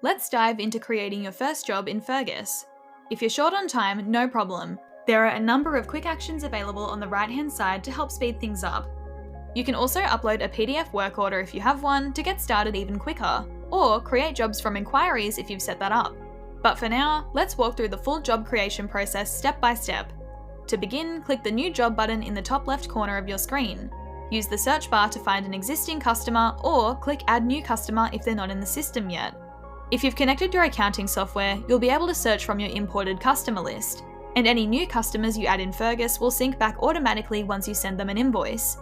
Let's dive into creating your first job in Fergus. If you're short on time, no problem. There are a number of quick actions available on the right-hand side to help speed things up. You can also upload a PDF work order if you have one to get started even quicker, or create jobs from inquiries if you've set that up. But for now, let's walk through the full job creation process step by step. To begin, click the New Job button in the top left corner of your screen. Use the search bar to find an existing customer, or click Add New Customer if they're not in the system yet. If you've connected your accounting software, you'll be able to search from your imported customer list, and any new customers you add in Fergus will sync back automatically once you send them an invoice.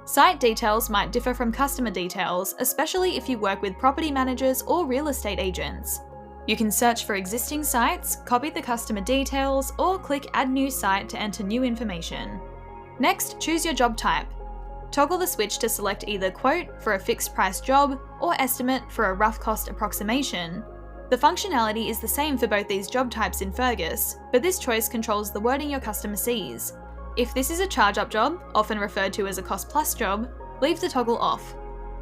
Site details might differ from customer details, especially if you work with property managers or real estate agents. You can search for existing sites, copy the customer details, or click Add New Site to enter new information. Next, choose your job type. Toggle the switch to select either Quote for a fixed price job or Estimate for a rough cost approximation. The functionality is the same for both these job types in Fergus, but this choice controls the wording your customer sees. If this is a charge-up job, often referred to as a cost-plus job, leave the toggle off.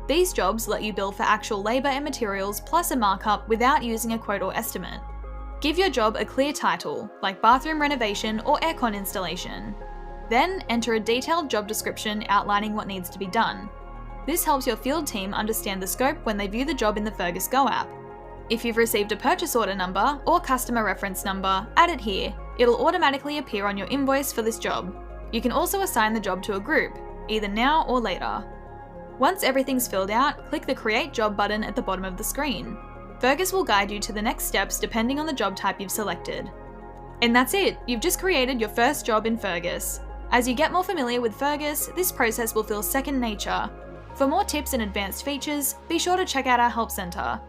These jobs let you bill for actual labour and materials plus a markup without using a quote or estimate. Give your job a clear title, like bathroom renovation or aircon installation. Then enter a detailed job description outlining what needs to be done. This helps your field team understand the scope when they view the job in the Fergus Go app. If you've received a purchase order number or customer reference number, add it here. It'll automatically appear on your invoice for this job. You can also assign the job to a group, either now or later. Once everything's filled out, click the Create Job button at the bottom of the screen. Fergus will guide you to the next steps depending on the job type you've selected. And that's it, you've just created your first job in Fergus. As you get more familiar with Fergus, this process will feel second nature. For more tips and advanced features, be sure to check out our Help Centre.